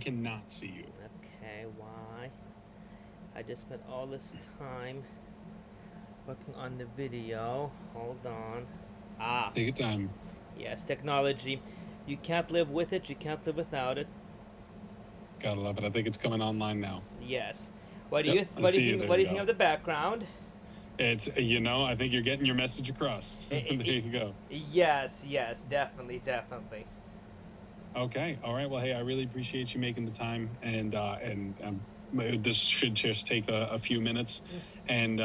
cannot see you. Okay, why? I just spent all this time working on the video. Hold on. Ah, Take your time. yes, technology. You can't live with it, you can't live without it. Gotta love it. I think it's coming online now. Yes. Yep, I What do you see you. think There what do you you think go. of the background? It's, I think you're getting your message across. I- There I- you go. yes, yes, definitely, definitely. Okay. All right. Well, hey, I really appreciate you making the time, and this should just take a few minutes, and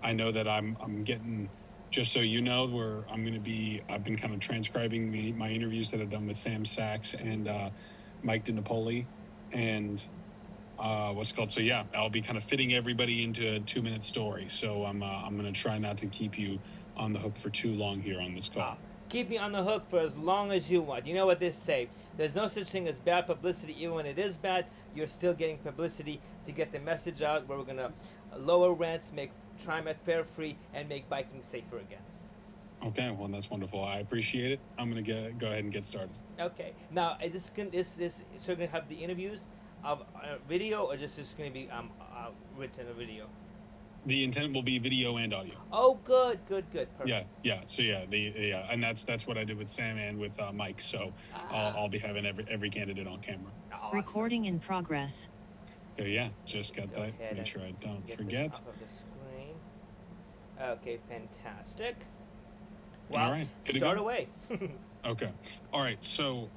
I know that I'm getting. Just so you know, where I'm going to be, I've been kind of transcribing my interviews that I've done with Sam Sachs and Mike DiNapoli, and what's it called. So yeah, I'll be kind of fitting everybody into a 2-minute story. So I'm going to try not to keep you on the hook for too long here on this call. Keep me on the hook for as long as you want. You know what they say. There's no such thing as bad publicity. Even when it is bad, you're still getting publicity to get the message out where we're going to lower rents, make TriMet fare free, and make biking safer again. Okay, well, that's wonderful. I appreciate it. I'm going to go ahead and get started. Okay. Now, is this so going to have the interviews of video, or just going to be written a video? The intent will be video and audio. Oh, good. Perfect. Yeah. So and that's what I did with Sam and with Mike. So I'll be having every candidate on camera. Awesome. Recording in progress. So yeah, just got Go that. ahead Make and sure I don't get forget. this off of the screen. Okay, fantastic. All Well, right, good to start go? away. Okay. All right. So,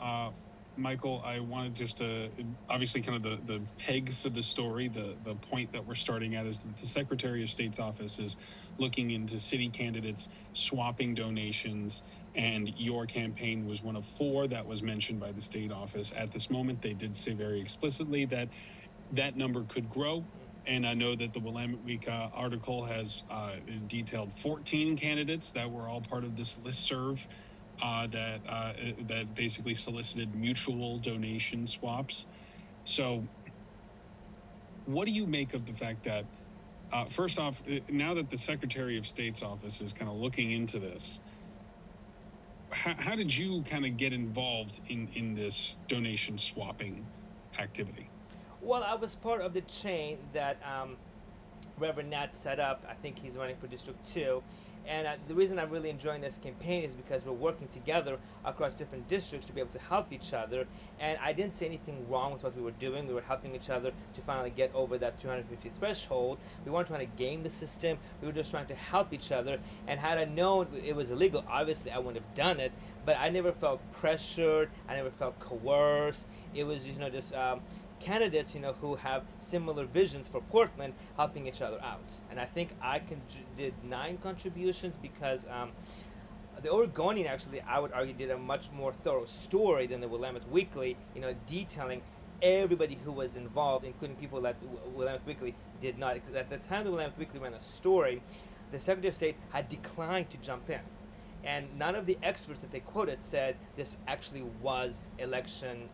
Michael, I wanted just to obviously kind of the peg for the story, the point that we're starting at is that the Secretary of State's office is looking into city candidates swapping donations, and your campaign was one of 4 that was mentioned by the state office. At this moment, they did say very explicitly that that number could grow. And I know that the Willamette Week article has detailed 14 candidates that were all part of this listserv that basically solicited mutual donation swaps. So what do you make of the fact that, first off, now that the Secretary of State's office is kind of looking into this, how did you kind of get involved in this donation swapping activity? Well, I was part of the chain that Reverend Nat set up. I think he's running for District 2. And the reason I'm really enjoying this campaign is because we're working together across different districts to be able to help each other. And I didn't see anything wrong with what we were doing. We were helping each other to finally get over that 250 threshold. We weren't trying to game the system. We were just trying to help each other. And had I known it was illegal, obviously I wouldn't have done it. But I never felt pressured. I never felt coerced. It was, just candidates, who have similar visions for Portland, helping each other out. And I think I did 9 contributions because the Oregonian, actually, I would argue, did a much more thorough story than the Willamette Weekly, detailing everybody who was involved, including people that Willamette Weekly did not. At the time the Willamette Weekly ran a story, the Secretary of State had declined to jump in. And none of the experts that they quoted said this actually was election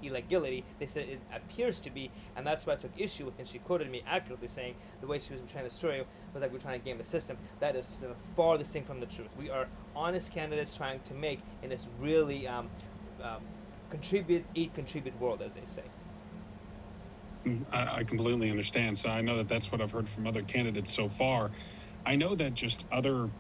illegality. They said it appears to be, and that's why I took issue with. And she quoted me accurately, saying the way she was portraying the story was like we're trying to game the system. That is the farthest thing from the truth. We are honest candidates trying to make in this really contribute world, as they say. I completely understand. So I know that's what I've heard from other candidates so far. I know that just other,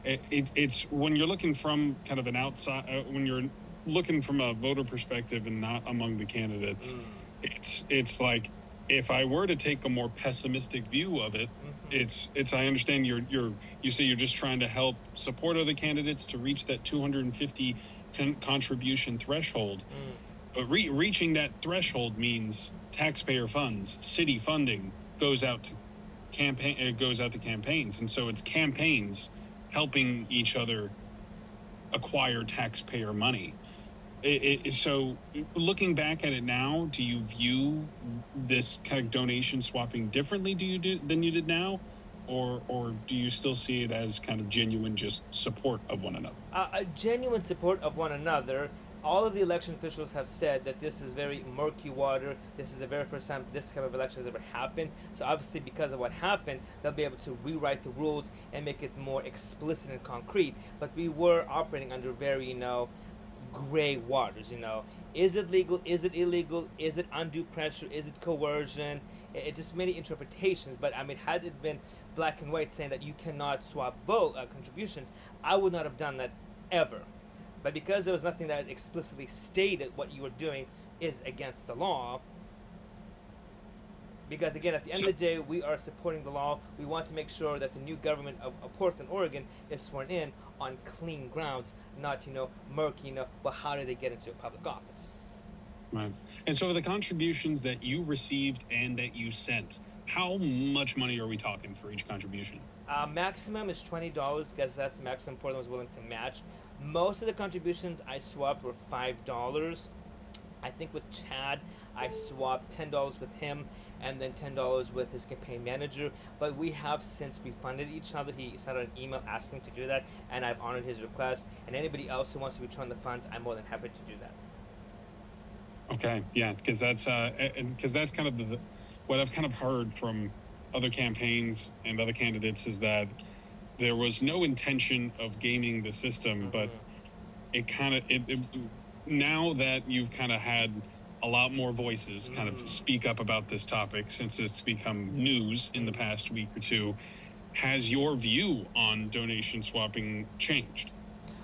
it's when you're looking from kind of an outside, when you're looking from a voter perspective and not among the candidates, it's like, if I were to take a more pessimistic view of it, it's I understand you say you're just trying to help support other candidates to reach that 250 contribution threshold. But reaching that threshold means taxpayer funds, city funding goes out to campaigns, and so it's campaigns helping each other acquire taxpayer money. So looking back at it now, do you view this kind of donation swapping differently than you did now? Or do you still see it as kind of genuine just support of one another? A genuine support of one another. All of the election officials have said that this is very murky water. This is the very first time this kind of election has ever happened. So obviously because of what happened, they'll be able to rewrite the rules and make it more explicit and concrete. But we were operating under very, gray waters. Is it legal? Is it illegal? Is it undue pressure? Is it coercion? It's just many interpretations. But I mean, had it been black and white saying that you cannot swap vote contributions, I would not have done that ever. But because there was nothing that explicitly stated what you were doing is against the law, because again, at the end of the day, we are supporting the law. We want to make sure that the new government of Portland, Oregon, is sworn in on clean grounds, not murky. Well, how did they get into a public office? Right. And so the contributions that you received and that you sent, how much money are we talking for each contribution? Maximum is $20 because that's the maximum Portland was willing to match. Most of the contributions I swapped were $5. I think with Chad, I swapped $10 with him and then $10 with his campaign manager. But we have since refunded each other. He sent out an email asking to do that, and I've honored his request. And anybody else who wants to return the funds, I'm more than happy to do that. Okay, yeah, because that's kind of what I've kind of heard from other campaigns and other candidates is that there was no intention of gaming the system, but it kind of now that you've kind of had a lot more voices kind of speak up about this topic since it's become news in the past week or two, has your view on donation swapping changed?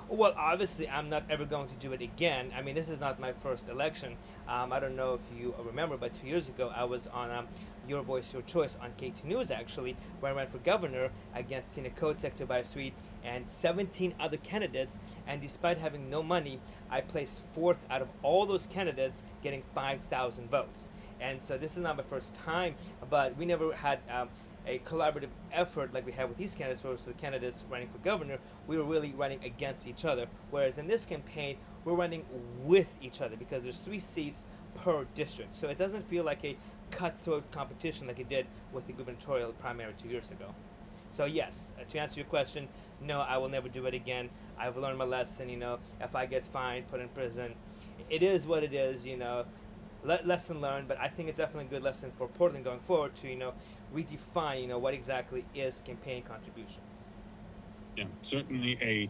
Well, obviously, I'm not ever going to do it again. I mean, this is not my first election. I don't know if you remember, but 2 years ago, I was on Your Voice, Your Choice on KT News, actually, where I ran for governor against Tina Kotek, Tobias Sweet, and 17 other candidates. And despite having no money, I placed fourth out of all those candidates, getting 5,000 votes. And so this is not my first time, but we never had a collaborative effort like we have with these candidates, whereas for the candidates running for governor, we were really running against each other. Whereas in this campaign, we're running with each other because there's 3 seats per district. So it doesn't feel like a cutthroat competition like it did with the gubernatorial primary 2 years ago. So yes, to answer your question, no, I will never do it again. I've learned my lesson. If I get fined, put in prison, it is what it is. Lesson learned, but I think it's definitely a good lesson for Portland going forward to redefine what exactly is campaign contributions. Yeah, certainly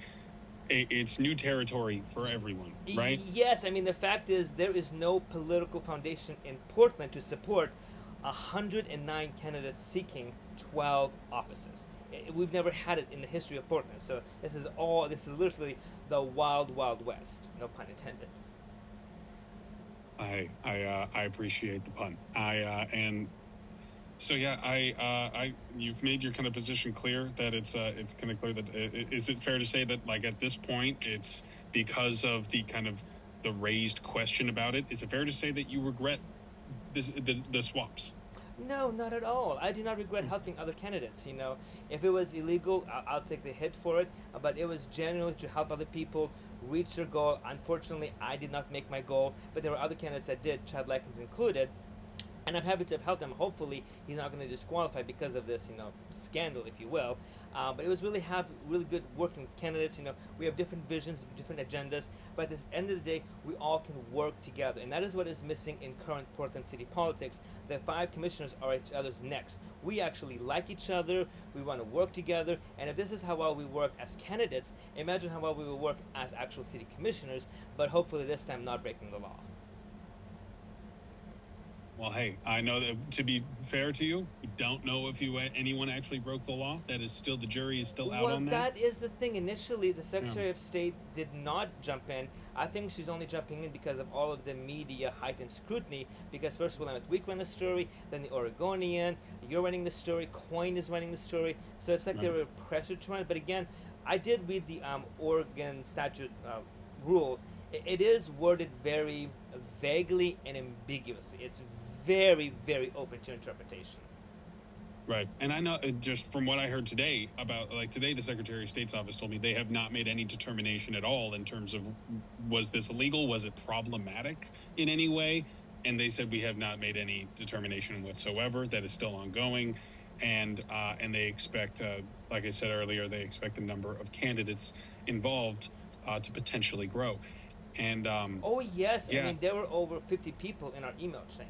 it's new territory for everyone, right? Yes, I mean the fact is there is no political foundation in Portland to support 109 candidates seeking 12 offices. We've never had it in the history of Portland, so this is literally the wild, wild west. No pun intended. I appreciate the pun. And so yeah, you've made your kind of position clear that it's kind of clear that is it fair to say that like at this point it's because of the kind of the raised question about it? Is it fair to say that you regret the swaps? No, not at all. I do not regret helping other candidates. If it was illegal, I'll take the hit for it. But it was genuinely to help other people reach their goal. Unfortunately, I did not make my goal, but there were other candidates that did, Chad Likens included. And I'm happy to have helped him. Hopefully, he's not going to disqualify because of this, scandal, if you will. But it was really good working with candidates. We have different visions, different agendas. But at the end of the day, we all can work together. And that is what is missing in current Portland city politics. The 5 commissioners are each other's necks. We actually like each other. We want to work together. And if this is how well we work as candidates, imagine how well we will work as actual city commissioners. But hopefully this time not breaking the law. Well, hey, I know that to be fair to you, we don't know if anyone actually broke the law. That is still, the jury is still out on that. Well, that is the thing. Initially, the Secretary of State did not jump in. I think she's only jumping in because of all of the media heightened scrutiny. Because first Willamette Week ran the story, then the Oregonian, you're running the story, Coin is running the story. So it's like they were pressured to run it. But again, I did read the Oregon statute rule. It is worded very vaguely and ambiguously. It's very, very open to interpretation. Right. And I know just from what I heard today about today, the Secretary of State's office told me they have not made any determination at all in terms of was this illegal? Was it problematic in any way? And they said we have not made any determination whatsoever. That is still ongoing. And they expect, like I said earlier, they expect the number of candidates involved to potentially grow. And oh yes, yeah. I mean there were over 50 people in our email chain.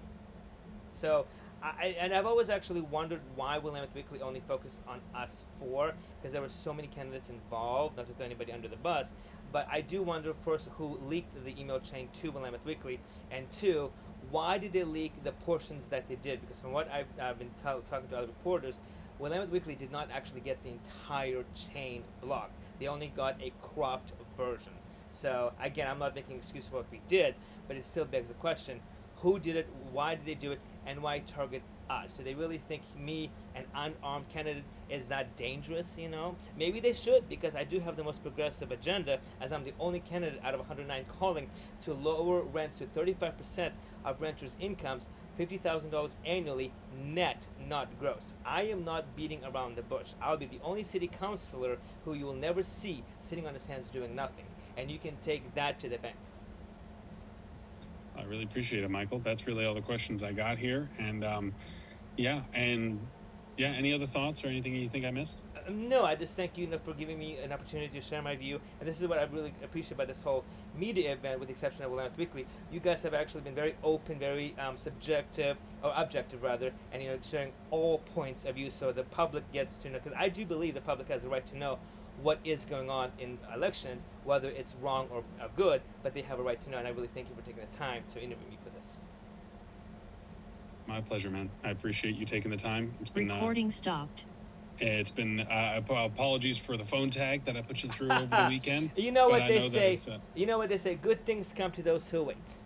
So I've always actually wondered why Willamette Weekly only focused on us 4, because there were so many candidates involved, not to throw anybody under the bus. But I do wonder, first, who leaked the email chain to Willamette Weekly, and two, why did they leak the portions that they did? Because from what I've been talking to other reporters, Willamette Weekly did not actually get the entire chain blocked. They only got a cropped version. So again, I'm not making an excuse for what we did, but it still begs the question: who did it? Why did they do it? And why target us? So they really think me, an unarmed candidate, is that dangerous? Maybe they should, because I do have the most progressive agenda, as I'm the only candidate out of 109 calling to lower rents to 35% of renters' incomes, $50,000 annually, net, not gross. I am not beating around the bush. I'll be the only city councilor who you will never see sitting on his hands doing nothing, and you can take that to the bank. I really appreciate it, Michael. That's really all the questions I got here. And any other thoughts or anything you think I missed? No, I just thank you for giving me an opportunity to share my view. And this is what I really appreciate about this whole media event, with the exception of Willamette Weekly. You guys have actually been very open, very objective rather, and sharing all points of view, so the public gets to know. Because I do believe the public has the right to know what is going on in elections, whether it's wrong or good, but they have a right to know, and I really thank you for taking the time to interview me for this. My pleasure, man. I appreciate you taking the time. It's been recording stopped. It's been apologies for the phone tag that I put you through over the weekend. You know what they say. You know what they say. Good things come to those who wait.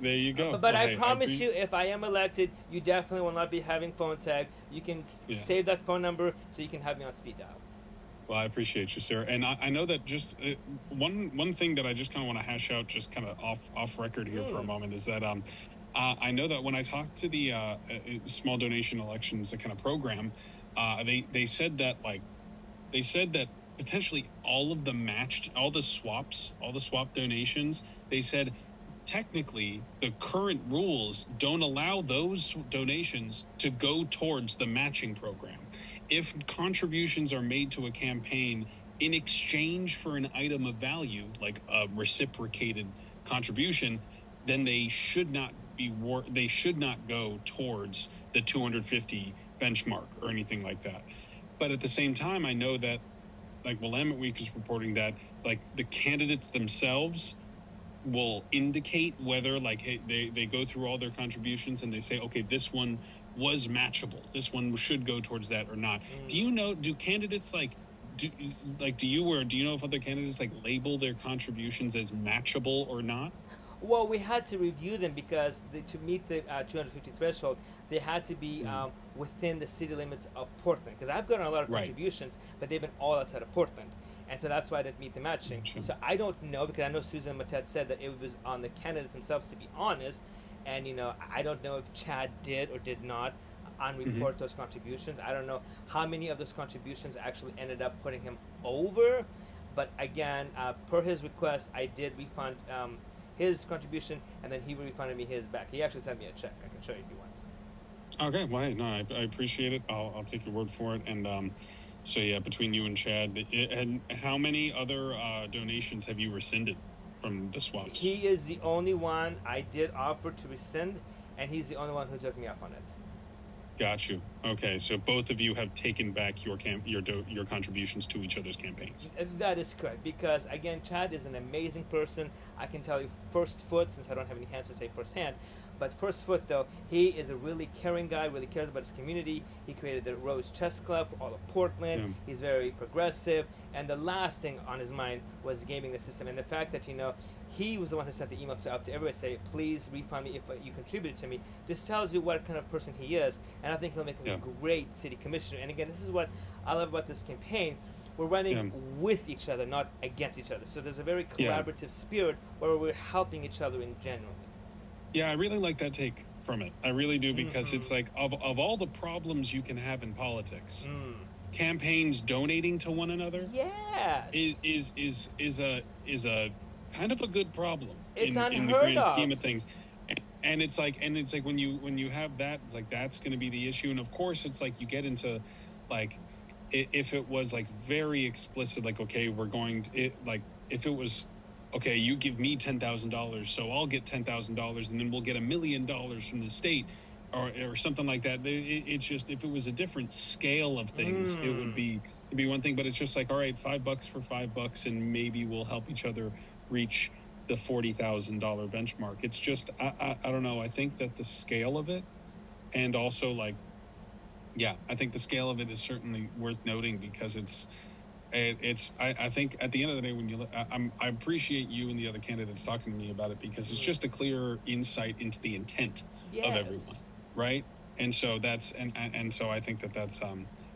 There you go. But I promise you, if I am elected, you definitely will not be having phone tag. You can save that phone number so you can have me on speed dial. Well, I appreciate you, sir. And I know that just one thing that I just kind of want to hash out, just kind of off record here for a moment, is that I know that when I talked to the small donation elections, the kind of program, they said that potentially all the swap donations, they said technically the current rules don't allow those donations to go towards the matching program. If contributions are made to a campaign in exchange for an item of value, like a reciprocated contribution, then they should not go towards the 250 benchmark or anything like that. But at the same time, I know that, like, Willamette Week is reporting that, like, the candidates themselves will indicate whether, like, hey, they go through all their contributions and they say, okay, this one was matchable, this one should go towards that or not. Do you know, do candidates do you know if other candidates label their contributions as matchable or not? Well, we had to review them because to meet the 250 threshold, they had to be within the city limits of Portland. Because I've gotten a lot of contributions, but they've been all outside of Portland. And so that's why I didn't meet the matching. Sure. So I don't know, because I know Susan Mattet said that it was on the candidates themselves to be honest. And, I don't know if Chad did or did not unreport those contributions. I don't know how many of those contributions actually ended up putting him over. But again, per his request, I did refund his contribution, and then he refunded me his back. He actually sent me a check. I can show you if you want. Okay, well, no, I appreciate it. I'll take your word for it. And so yeah, between you and Chad, and how many other donations have you rescinded from the swaps? He is the only one I did offer to rescind, and he's the only one who took me up on it. Got you. Okay, so both of you have taken back your contributions to each other's campaigns. That is correct, because again, Chad is an amazing person. I can tell you first foot, since I don't have any hands to say firsthand, but first foot though, he is a really caring guy, really cares about his community. He created the Rose Chess Club for all of Portland. Yeah. He's very progressive, and the last thing on his mind was gaming the system. And the fact that, he was the one who sent the email out to everybody, say, please refund me if you contributed to me. This tells you what kind of person he is, and I think he'll make a great city commissioner. And again, this is what I love about this campaign. We're running with each other, not against each other. So there's a very collaborative spirit where we're helping each other in general. Yeah, I really like that take from it. I really do, because it's like, of all the problems you can have in politics, campaigns donating to one another is a kind of a good problem. It's unheard in the grand of. scheme of things. And it's like when you have that, it's like that's going to be the issue. And of course, it's like you get into, like, if it was like very explicit, like, okay, we're going to, if it was, okay, you give me $10,000, so I'll get $10,000, and then we'll get $1 million from the state, or something like that. It's just, if it was a different scale of things, it would be it'd be one thing, but it's just like, all right, $5 for $5, and maybe we'll help each other reach the $40,000 benchmark. It's just, I don't know. I think that the scale of it, and also like, yeah, I think the scale of it is certainly worth noting, because I think at the end of the day, when you look, I appreciate you and the other candidates talking to me about it, because it's just a clear insight into the intent of everyone, right? And so that's and so I think that's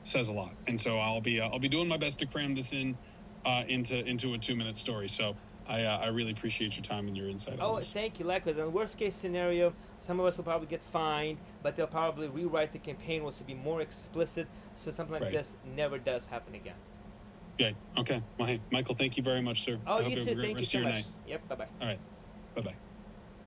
says a lot. And so I'll be doing my best to cram this into a 2-minute story. So I really appreciate your time and your insight on this. Thank you. Likewise. In the worst case scenario, some of us will probably get fined, but they'll probably rewrite the campaign rules to be more explicit, so something like this never does happen again. Okay. Well, hey, Michael, thank you very much, sir. You too. Thank you so much. Yep. Bye-bye. All right. Bye-bye.